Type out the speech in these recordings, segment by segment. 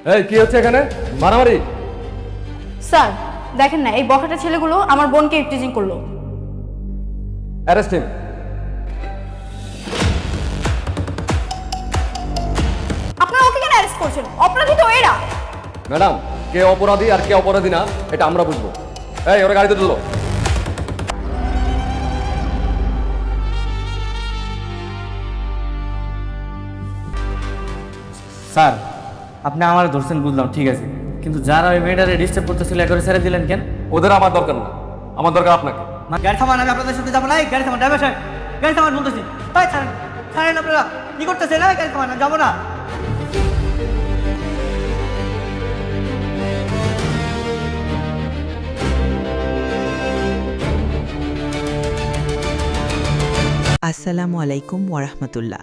এই কি হচ্ছে এখানে? মারামারি? স্যার দেখেন না, এই বখাটা ছেলেগুলো আমার বোনকে ইফটিজিং করলো। Arrest him. আপনারা ওকে কেন অ্যারেস্ট করছেন? অপরাধী তো এরা। ম্যাডাম, কে অপরাধী আর কে অপরাধী না এটা আমরা বুঝবো। এই ওরা গাড়িতে তুলো। স্যার, আপনি আমার ধরছেন বুঝলাম, ঠিক আছে, কিন্তু যারা ওই মেয়েটারে ডিস্টার্ব করতেছিল একবারে ছেড়ে দিলেন কেন? ওদের আমার দরকার না, আমার দরকার আপনাকে। গাড়ি থামান, আমি আপনাদের সাথে যাবো না। এই গাড়ি থামান, ড্রাইভার সাহেব গাড়ি থামান বলতেছি। তাই ছাড়েন, ছাড়েন আপনারা, কি করতেছেন? গাড়ি থামান, আমি যাবো না। আসসালামু আলাইকুম ওয়ারাহমাতুল্লাহ।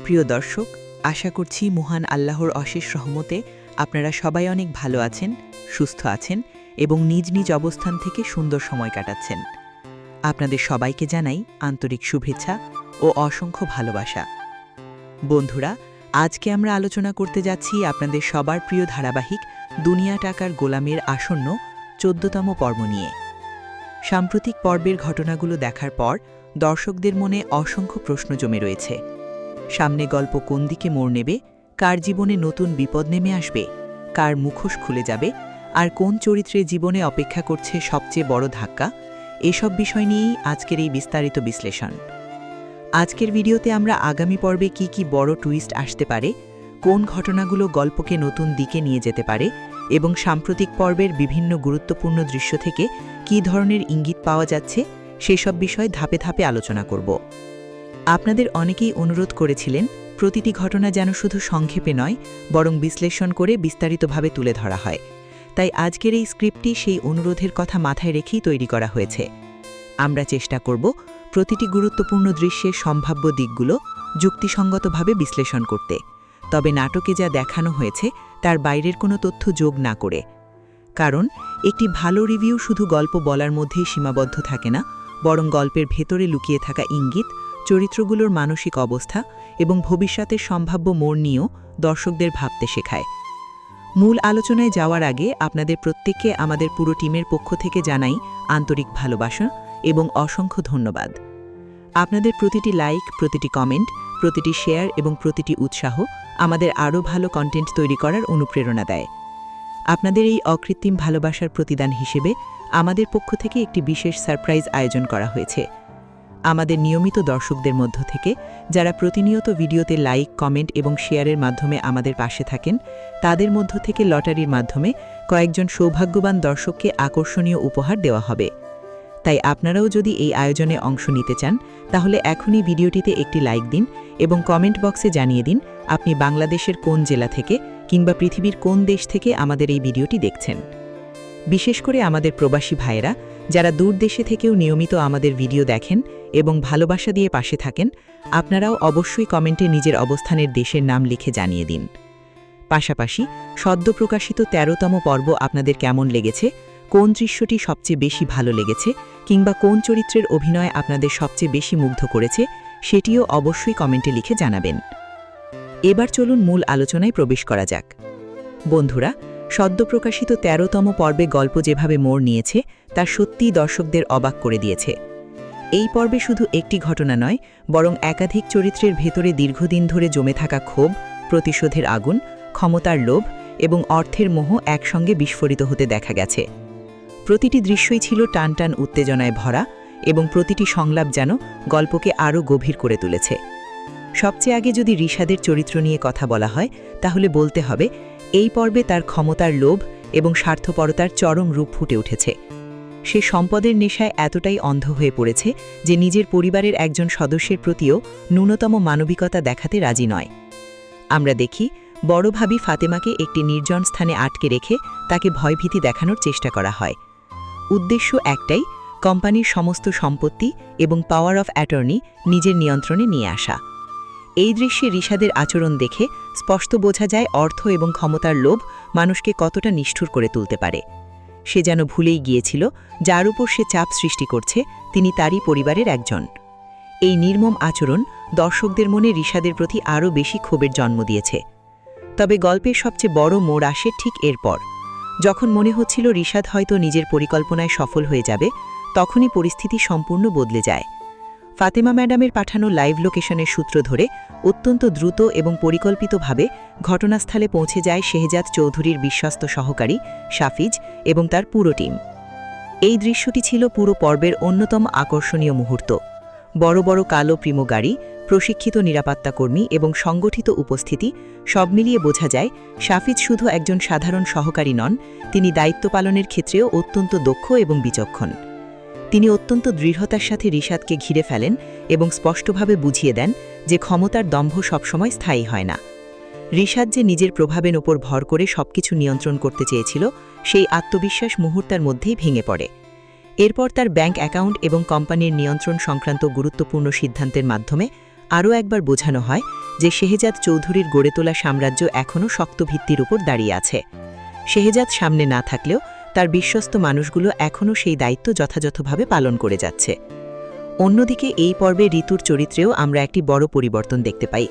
প্রিয় দর্শক, আশা করছি মহান আল্লাহর অশেষ রহমতে আপনারা সবাই অনেক ভালো আছেন, সুস্থ আছেন এবং নিজ নিজ অবস্থান থেকে সুন্দর সময় কাটাচ্ছেন। আপনাদের সবাইকে জানাই আন্তরিক শুভেচ্ছা ও অসংখ্য ভালোবাসা। বন্ধুরা, আজকে আমরা আলোচনা করতে যাচ্ছি আপনাদের সবার প্রিয় ধারাবাহিক দুনিয়া টাকার গোলামের আসন্ন ১৪তম পর্ব নিয়ে। সাম্প্রতিক পর্বের ঘটনাগুলো দেখার পর দর্শকদের মনে অসংখ্য প্রশ্ন জমে রয়েছে। সামনে গল্প কোন দিকে মোড় নেবে, কার জীবনে নতুন বিপদ নেমে আসবে, কার মুখোশ খুলে যাবে, আর কোন চরিত্রের জীবনে অপেক্ষা করছে সবচেয়ে বড় ধাক্কা, এসব বিষয় নিয়েই আজকের এই বিস্তারিত বিশ্লেষণ। আজকের ভিডিওতে আমরা আগামী পর্বে কি কি বড় টুইস্ট আসতে পারে, কোন ঘটনাগুলো গল্পকে নতুন দিকে নিয়ে যেতে পারে এবং সাম্প্রতিক পর্বের বিভিন্ন গুরুত্বপূর্ণ দৃশ্য থেকে কী ধরনের ইঙ্গিত পাওয়া যাচ্ছে সেসব বিষয় ধাপে ধাপে আলোচনা করব। আপনাদের অনেকেই অনুরোধ করেছিলেন প্রতিটি ঘটনা যেন শুধু সংক্ষেপে নয়, বরং বিশ্লেষণ করে বিস্তারিতভাবে তুলে ধরা হয়। তাই আজকের এই স্ক্রিপ্টটি সেই অনুরোধের কথা মাথায় রেখেই তৈরি করা হয়েছে। আমরা চেষ্টা করব প্রতিটি গুরুত্বপূর্ণ দৃশ্যের সম্ভাব্য দিকগুলো যুক্তিসঙ্গতভাবে বিশ্লেষণ করতে, তবে নাটকে যা দেখানো হয়েছে তার বাইরের কোনো তথ্য যোগ না করে। কারণ একটি ভালো রিভিউ শুধু গল্প বলার মধ্যেই সীমাবদ্ধ থাকে না, বরং গল্পের ভেতরে লুকিয়ে থাকা ইঙ্গিত, চরিত্রগুলোর মানসিক অবস্থা এবং ভবিষ্যতের সম্ভাব্য মোড় নিয়েও দর্শকদের ভাবতে শেখায়। মূল আলোচনায় যাওয়ার আগে আপনাদের প্রত্যেককে আমাদের পুরো টিমের পক্ষ থেকে জানাই আন্তরিক ভালোবাসা এবং অসংখ্য ধন্যবাদ। আপনাদের প্রতিটি লাইক, প্রতিটি কমেন্ট, প্রতিটি শেয়ার এবং প্রতিটি উৎসাহ আমাদের আরও ভালো কন্টেন্ট তৈরি করার অনুপ্রেরণা দেয়। আপনাদের এই অকৃত্রিম ভালোবাসার প্রতিদান হিসেবে আমাদের পক্ষ থেকে একটি বিশেষ সারপ্রাইজ আয়োজন করা হয়েছে। আমাদের নিয়মিত দর্শকদের মধ্য থেকে যারা প্রতিনিয়ত ভিডিওতে লাইক, কমেন্ট এবং শেয়ারের মাধ্যমে আমাদের পাশে থাকেন, তাদের মধ্য থেকে লটারির মাধ্যমে কয়েকজন সৌভাগ্যবান দর্শককে আকর্ষণীয় উপহার দেওয়া হবে। তাই আপনারাও যদি এই আয়োজনে অংশ নিতে চান, তাহলে এখনই ভিডিওটিতে একটি লাইক দিন এবং কমেন্ট বক্সে জানিয়ে দিন আপনি বাংলাদেশের কোন জেলা থেকে কিংবা পৃথিবীর কোন দেশ থেকে আমাদের এই ভিডিওটি দেখছেন। বিশেষ করে আমাদের প্রবাসী ভাইয়েরা যারা দূর দেশে থেকেও নিয়মিত আমাদের ভিডিও দেখেন এবং ভালোবাসা দিয়ে পাশে থাকেন, আপনারাও অবশ্যই কমেন্টে নিজের অবস্থানের দেশের নাম লিখে জানিয়ে দিন। পাশাপাশি সদ্য প্রকাশিত ১৩তম পর্ব আপনাদের কেমন লেগেছে, কোন দৃশ্যটি সবচেয়ে বেশি ভালো লেগেছে কিংবা কোন চরিত্রের অভিনয় আপনাদের সবচেয়ে বেশি মুগ্ধ করেছে, সেটিও অবশ্যই কমেন্টে লিখে জানাবেন। এবার চলুন মূল আলোচনায় প্রবেশ করা যাক। বন্ধুরা, সদ্য প্রকাশিত ১৩তম পর্বে গল্প যেভাবে মোড় নিয়েছে তা সত্যিই দর্শকদের অবাক করে দিয়েছে। এই পর্বে শুধু একটি ঘটনা নয়, বরং একাধিক চরিত্রের ভেতরে দীর্ঘদিন ধরে জমে থাকা ক্ষোভ, প্রতিশোধের আগুন, ক্ষমতার লোভ এবং অর্থের মোহ একসঙ্গে বিস্ফোরিত হতে দেখা গেছে। প্রতিটি দৃশ্যই ছিল টানটান উত্তেজনায় ভরা এবং প্রতিটি সংলাপ যেন গল্পকে আরও গভীর করে তুলেছে। সবচেয়ে আগে যদি রিশাদের চরিত্র নিয়ে কথা বলা হয়, তাহলে বলতে হবে এই পর্বে তার ক্ষমতার লোভ এবং স্বার্থপরতার চরম রূপ ফুটে উঠেছে। সে সম্পদের নেশায় এতটাই অন্ধ হয়ে পড়েছে যে নিজের পরিবারের একজন সদস্যের প্রতিও ন্যূনতম মানবিকতা দেখাতে রাজি নয়। আমরা দেখি বড় ভাবি ফাতেমাকে একটি নির্জন স্থানে আটকে রেখে তাকে ভয়ভীতি দেখানোর চেষ্টা করা হয়। উদ্দেশ্য একটাই, কোম্পানির সমস্ত সম্পত্তি এবং পাওয়ার অফ অ্যাটর্নি নিজের নিয়ন্ত্রণে নিয়ে আসা। এই দৃশ্যে রিশাদের আচরণ দেখে স্পষ্ট বোঝা যায় অর্থ এবং ক্ষমতার লোভ মানুষকে কতটা নিষ্ঠুর করে তুলতে পারে। সে যেন ভুলেই গিয়েছিল যার উপর সে চাপ সৃষ্টি করছে তিনি তারই পরিবারের একজন। এই নির্মম আচরণ দর্শকদের মনে রিশাদের প্রতি আরও বেশি ক্ষোভের জন্ম দিয়েছে। তবে গল্পের সবচেয়ে বড় মোড় আসে ঠিক এরপর। যখন মনে হচ্ছিল রিশাদ হয়তো নিজের পরিকল্পনায় সফল হয়ে যাবে, তখনই পরিস্থিতি সম্পূর্ণ বদলে যায়। ফাতেমা ম্যাডামের পাঠানো লাইভ লোকেশনের সূত্র ধরে অত্যন্ত দ্রুত এবং পরিকল্পিতভাবে ঘটনাস্থলে পৌঁছে যায় শেহজাদ চৌধুরীর বিশ্বস্ত সহকারী শাফিজ এবং তার পুরো টিম। এই দৃশ্যটি ছিল পুরো পর্বের অন্যতম আকর্ষণীয় মুহূর্ত। বড় বড় কালো প্রিমো গাড়ি, প্রশিক্ষিত নিরাপত্তাকর্মী এবং সংগঠিত উপস্থিতি সব মিলিয়ে বোঝা যায় শাফিজ শুধু একজন সাধারণ সহকারী নন, তিনি দায়িত্ব পালনের ক্ষেত্রেও অত্যন্ত দক্ষ এবং বিচক্ষণ। তিনি অত্যন্ত দৃঢ়তার সাথে রিশাদকে ঘিরে ফেলেন এবং স্পষ্টভাবে বুঝিয়ে দেন যে ক্ষমতার দম্ভ সবসময় স্থায়ী হয় না। রিশাদ যে নিজের প্রভাবের ওপর ভর করে সবকিছু নিয়ন্ত্রণ করতে চেয়েছিল, সেই আত্মবিশ্বাস মুহূর্তের মধ্যেই ভেঙে পড়ে। এরপর তার ব্যাংক অ্যাকাউন্ট এবং কোম্পানির নিয়ন্ত্রণ সংক্রান্ত গুরুত্বপূর্ণ সিদ্ধান্তের মাধ্যমে আরও একবার বোঝানো হয় যে শেহজাদ চৌধুরীর গড়ে তোলা সাম্রাজ্য এখনও শক্ত ভিত্তির উপর দাঁড়িয়ে আছে। শেহজাদ সামনে না থাকলেও তার বিশ্বস্ত মানুষগুলো এখনও সেই দায়িত্ব যথাযথভাবে পালন করে যাচ্ছে। অন্যদিকে এই পর্বে ঋতুর চরিত্রেও আমরা একটি বড় পরিবর্তন দেখতে পাই।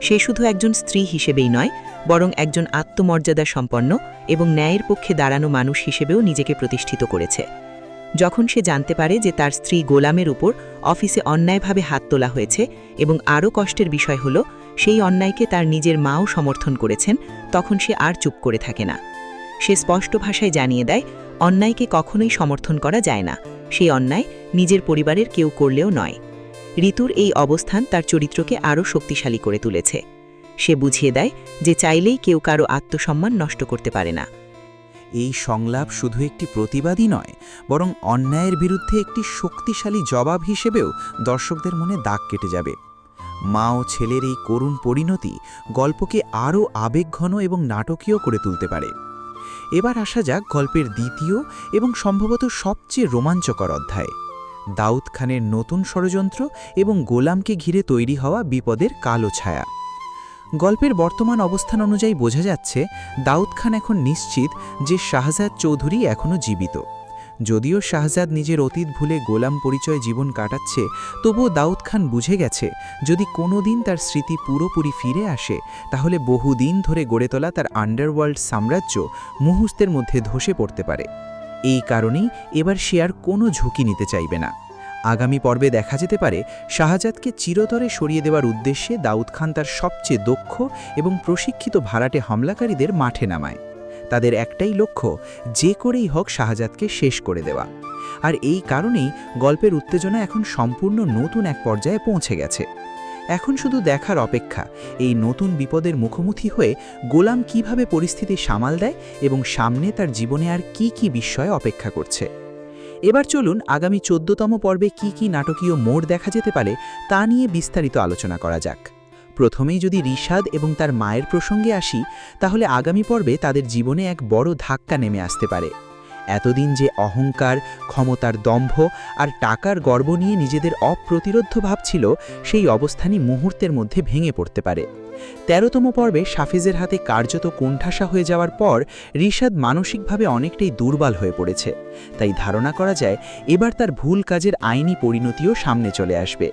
সে শুধু একজন স্ত্রী হিসেবেই নয়, বরং একজন আত্মমর্যাদা সম্পন্ন এবং ন্যায়ের পক্ষে দাঁড়ানো মানুষ হিসেবেও নিজেকে প্রতিষ্ঠিত করেছে। যখন সে জানতে পারে যে তার স্ত্রী গোলামের উপর অফিসে অন্যায়ভাবে হাত তোলা হয়েছে এবং আরও কষ্টের বিষয় হল সেই অন্যায়কে তার নিজের মাও সমর্থন করেছেন, তখন সে আর চুপ করে থাকে না। সে স্পষ্ট ভাষায় জানিয়ে দেয়, অন্যায়কে কখনোই সমর্থন করা যায় না, সেই অন্যায় নিজের পরিবারের কেউ করলেও নয়। ঋতুর এই অবস্থান তার চরিত্রকে আরও শক্তিশালী করে তুলেছে। সে বুঝিয়ে দেয় যে চাইলেই কেউ কারো আত্মসম্মান নষ্ট করতে পারে না। এই সংলাপ শুধু একটি প্রতিবাদী নয়, বরং অন্যায়ের বিরুদ্ধে একটি শক্তিশালী জবাব হিসেবেও দর্শকদের মনে দাগ কেটে যাবে। মা ও ছেলের এই করুণ পরিণতি গল্পকে আরও আবেগঘন এবং নাটকীয় করে তুলতে পারে। এবার আসা যাক গল্পের দ্বিতীয় এবং সম্ভবত সবচেয়ে রোমাঞ্চকর অধ্যায়, দাউদ খানের নতুন ষড়যন্ত্র এবং গোলামকে ঘিরে তৈরি হওয়া বিপদের কালো ছায়া। গল্পের বর্তমান অবস্থান অনুযায়ী বোঝা যাচ্ছে দাউদ খান এখন নিশ্চিত যে শাহজাদ চৌধুরী এখনও জীবিত। যদিও শাহজাদ নিজের অতীত ভুলে গোলাম পরিচয় জীবন কাটাচ্ছে, তবুও দাউদ খান বুঝে গেছে যদি কোনোদিন তার স্মৃতি পুরোপুরি ফিরে আসে, তাহলে বহুদিন ধরে গড়ে তোলা তার আন্ডারওয়ার্ল্ড সাম্রাজ্য মুহূর্তের মধ্যে ধসে পড়তে পারে। এই কারণেই এবার সে আর কোনো ঝুঁকি নিতে চাইবে না। আগামী পর্বে দেখা যেতে পারে শাহজাদকে চিরতরে সরিয়ে দেওয়ার উদ্দেশ্যে দাউদ খান তার সবচেয়ে দক্ষ এবং প্রশিক্ষিত ভাড়াটে হামলাকারীদের মাঠে নামায়। তাদের একটাই লক্ষ্য, যে করেই হোক শাহজাদকে শেষ করে দেওয়া। আর এই কারণেই গল্পের উত্তেজনা এখন সম্পূর্ণ নতুন এক পর্যায়ে পৌঁছে গেছে। এখন শুধু দেখার অপেক্ষা এই নতুন বিপদের মুখোমুখি হয়ে গোলাম কিভাবে পরিস্থিতি সামাল দেয় এবং সামনে তার জীবনে আর কি কি বিস্ময় অপেক্ষা করছে। এবার চলুন আগামী 14তম পর্বে কি কি নাটকীয় মোড় দেখা যেতে পারে তা নিয়ে বিস্তারিত আলোচনা করা যাক। প্রথমেই যদি রিশাদ এবং তার মায়ের প্রসঙ্গে আসি, তাহলে আগামী পর্বে তাদের জীবনে এক বড় ধাক্কা নেমে আসতে পারে। এতদিন যে অহংকার, ক্ষমতার দম্ভ আর টাকার গর্ব নিয়ে নিজেদের অপ্রতিরোধ্য ভাবছিল, সেই অবস্থানই মুহূর্তের মধ্যে ভেঙে পড়তে পারে। 13তম পর্বে শাফিজের হাতে কার্যত কোণঠাসা হয়ে যাওয়ার পর রিশাদ মানসিকভাবে অনেকটাই দুর্বল হয়ে পড়েছে। তাই ধারণা করা যায় এবার তার ভুল কাজের আইনি পরিণতিও সামনে চলে আসবে।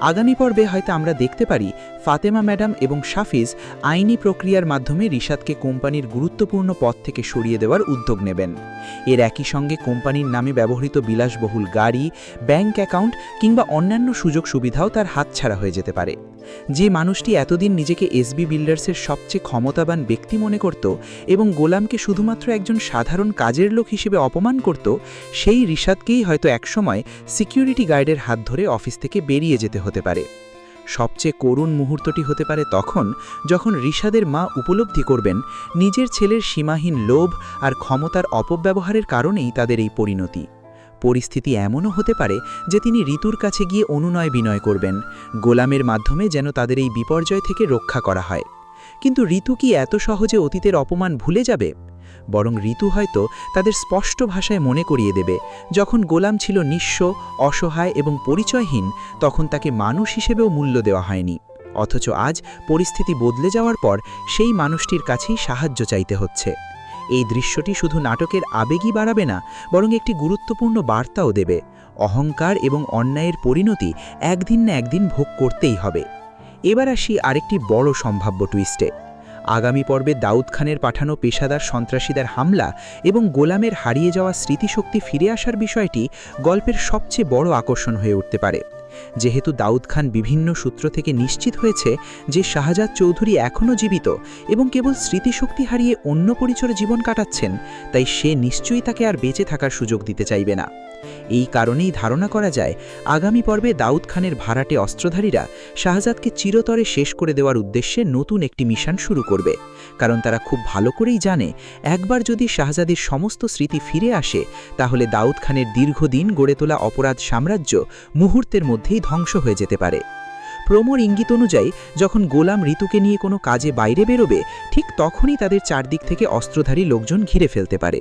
আগামী পর্বে হয়তো আমরা দেখতে পারি ফাতেমা ম্যাডাম এবং শাফিজ আইনি প্রক্রিয়ার মাধ্যমে রিশাদকে কোম্পানির গুরুত্বপূর্ণ পদ থেকে সরিয়ে দেওয়ার উদ্যোগ নেবেন। এর একই সঙ্গে কোম্পানির নামে ব্যবহৃত বিলাসবহুল গাড়ি, ব্যাংক অ্যাকাউন্ট কিংবা অন্যান্য সুযোগ সুবিধাও তার হাতছাড়া হয়ে যেতে পারে। যে মানুষটি এতদিন নিজেকে এসবি বিল্ডার্সের সবচেয়ে ক্ষমতাবান ব্যক্তি মনে করত এবং গোলামকে শুধুমাত্র একজন সাধারণ কাজের লোক হিসেবে অপমান করত, সেই রিশাদকেই হয়তো একসময় সিকিউরিটি গার্ডের হাত ধরে অফিস থেকে বেরিয়ে যেতে হতে পারে। সবচেয়ে করুণ মুহূর্তটি হতে পারে তখন যখন রিশাদের মা উপলব্ধি করবেন নিজের ছেলের সীমাহীন লোভ আর ক্ষমতার অপব্যবহারের কারণেই তাদের এই পরিণতি। পরিস্থিতি এমনও হতে পারে যে তিনি ঋতুর কাছে গিয়ে অনুনয় বিনয় করবেন, গোলামের মাধ্যমে যেন তাদের এই বিপর্যয় থেকে রক্ষা করা হয়। কিন্তু ঋতু কি এত সহজে অতীতের অপমান ভুলে যাবে? বরং ঋতু হয়তো তাদের স্পষ্ট ভাষায় মনে করিয়ে দেবে, যখন গোলাম ছিল নিঃস্ব, অসহায় এবং পরিচয়হীন, তখন তাকে মানুষ হিসেবেও মূল্য দেওয়া হয়নি। অথচ আজ পরিস্থিতি বদলে যাওয়ার পর সেই মানুষটির কাছেই সাহায্য চাইতে হচ্ছে। এই দৃশ্যটি শুধু নাটকের আবেগই বাড়াবে না, বরং একটি গুরুত্বপূর্ণ বার্তাও দেবে। অহংকার এবং অন্যায়ের পরিণতি একদিন না একদিন ভোগ করতেই হবে। এবার আসি আরেকটি বড় সম্ভাব্য টুইস্টে। আগামী পর্বে দাউদ খানের পাঠানো পেশাদার সন্ত্রাসীদের হামলা এবং গোলামের হারিয়ে যাওয়া স্মৃতিশক্তি ফিরে আসার বিষয়টি গল্পের সবচেয়ে বড় আকর্ষণ হয়ে উঠতে পারে। যেহেতু দাউদ খান বিভিন্ন সূত্র থেকে নিশ্চিত হয়েছে যে শাহজাদ চৌধুরী এখনও জীবিত এবং কেবল স্মৃতিশক্তি হারিয়ে অন্য পরিচয়ে জীবন কাটাচ্ছেন, তাই সে নিশ্চয়ই তাকে আর বেঁচে থাকার সুযোগ দিতে চাইবে না। এই কারণেই ধারণা করা যায় আগামী পর্বে দাউদ খানের ভাড়াটে অস্ত্রধারীরা শাহজাদকে চিরতরে শেষ করে দেওয়ার উদ্দেশ্যে নতুন একটি মিশন শুরু করবে, কারণ তারা খুব ভালো করেই জানে একবার যদি শাহজাদের সমস্ত স্মৃতি ফিরে আসে তাহলে দাউদ খানের দীর্ঘদিন গড়ে তোলা অপরাধ সাম্রাজ্য মুহূর্তের মধ্যেই ধ্বংস হয়ে যেতে পারে। প্রমোর ইঙ্গিত অনুযায়ী যখন গোলাম ঋতুকে নিয়ে কোনো কাজে বাইরে বেরোবে, ঠিক তখনই তাদের চারদিক থেকে অস্ত্রধারী লোকজন ঘিরে ফেলতে পারে।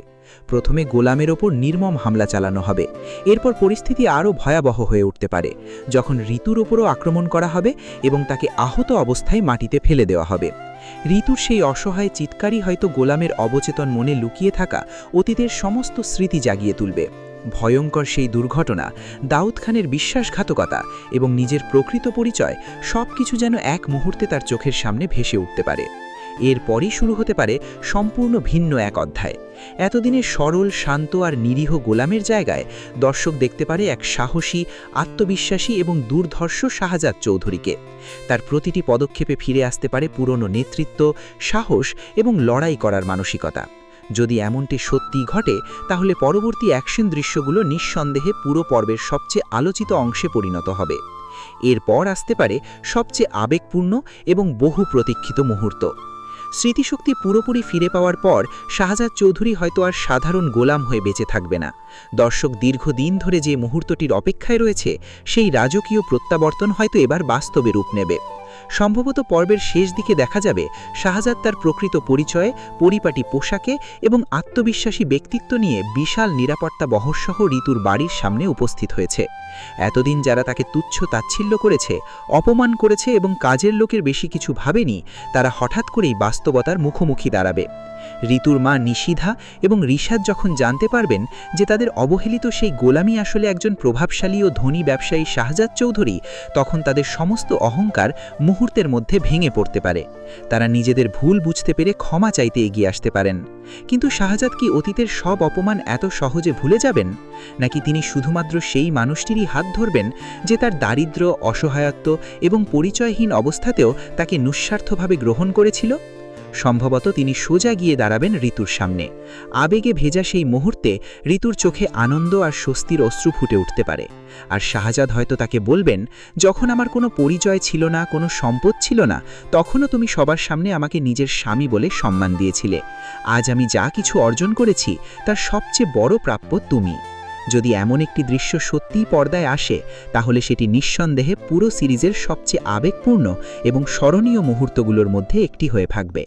প্রথমে গোলামের ওপর নির্মম হামলা চালানো হবে, এরপর পরিস্থিতি আরও ভয়াবহ হয়ে উঠতে পারে যখন ঋতুর ওপরও আক্রমণ করা হবে এবং তাকে আহত অবস্থায় মাটিতে ফেলে দেওয়া হবে। ঋতুর সেই অসহায় চিৎকারই হয়তো গোলামের অবচেতন মনে লুকিয়ে থাকা অতীতের সমস্ত স্মৃতি জাগিয়ে তুলবে। ভয়ঙ্কর সেই দুর্ঘটনা, দাউদ খানের বিশ্বাসঘাতকতা এবং নিজের প্রকৃত পরিচয় সবকিছু যেন এক মুহূর্তে তার চোখের সামনে ভেসে উঠতে পারে। এরপরই শুরু হতে পারে সম্পূর্ণ ভিন্ন এক অধ্যায়। এতদিনের সরল, শান্ত আর নিরীহ গোলামের জায়গায় দর্শক দেখতে পারে এক সাহসী, আত্মবিশ্বাসী এবং দুর্ধর্ষ শাহজাদ চৌধুরীকে। তার প্রতিটি পদক্ষেপে ফিরে আসতে পারে পুরনো নেতৃত্ব, সাহস এবং লড়াই করার মানসিকতা। যদি এমনটি সত্যিই ঘটে তাহলে পরবর্তী অ্যাকশন দৃশ্যগুলো নিঃসন্দেহে পুরো পর্বের সবচেয়ে আলোচিত অংশে পরিণত হবে। এরপর আসতে পারে সবচেয়ে আবেগপূর্ণ এবং বহু প্রতীক্ষিত মুহূর্ত। স্মৃতিশক্তি পুরোপুরি ফিরে পাওয়ার পর শাহজাদ চৌধুরী হয়তো আর সাধারণ গোলাম হয়ে বেঁচে থাকবে না। দর্শক দীর্ঘদিন ধরে যে মুহূর্তটির অপেক্ষায় রয়েছে, সেই রাজকীয় প্রত্যাবর্তন হয়তো এবার বাস্তবে রূপ নেবে। সম্ভবত পর্বের শেষ দিকে দেখা যাবে শাহজাদ তার প্রকৃত পরিচয়ে, পরিপাটি পোশাকে এবং আত্মবিশ্বাসী ব্যক্তিত্ব নিয়ে বিশাল নিরাপত্তা বহরসহ ঋতুর বাড়ির সামনে উপস্থিত হয়েছে। এতদিন যারা তাকে তুচ্ছ তাচ্ছিল্য করেছে, অপমান করেছে এবং কাজের লোকের বেশি কিছু ভাবেনি, তারা হঠাৎ করেই বাস্তবতার মুখোমুখি দাঁড়াবে। ঋতুর মা নিশিধা এবং ঋষাদ যখন জানতে পারবেন যে তাদের অবহেলিত সেই গোলামি আসলে একজন প্রভাবশালী ও ধনী ব্যবসায়ী শাহজাদ চৌধুরী, তখন তাদের সমস্ত অহংকার মুহূর্তের মধ্যে ভেঙে পড়তে পারে। তারা নিজেদের ভুল বুঝতে পেরে ক্ষমা চাইতে এগিয়ে আসতে পারেন। কিন্তু শাহজাদ কি অতীতের সব অপমান এত সহজে ভুলে যাবেন, নাকি তিনি শুধুমাত্র সেই মানুষটিরই হাত ধরবেন যে তার দারিদ্র্য, অসহায়ত্ব এবং পরিচয়হীন অবস্থাতেও তাকে নিঃস্বার্থভাবে গ্রহণ করেছিল? সম্ভবত তিনি সোজা গিয়ে দাঁড়াবেন ঋতুর সামনে। আবেগে ভেজা সেই মুহূর্তে ঋতুর চোখে আনন্দ আর স্বস্তির অশ্রু ফুটে উঠতে পারে। আর শাহজাদ হয়তো তাকে বলবেন, যখন আমার কোনো পরিচয় ছিল না, কোনো সম্পদ ছিল না, তখনও তুমি সবার সামনে আমাকে নিজের স্বামী বলে সম্মান দিয়েছিলে। আজ আমি যা কিছু অর্জন করেছি তার সবচেয়ে বড় প্রাপ্য তুমি। যদি এমন একটি দৃশ্য সত্যিই পর্দায় আসে, তাহলে সেটি নিঃসন্দেহে পুরো সিরিজের সবচেয়ে আবেগপূর্ণ এবং স্মরণীয় মুহূর্তগুলোর মধ্যে একটি হয়ে থাকবে।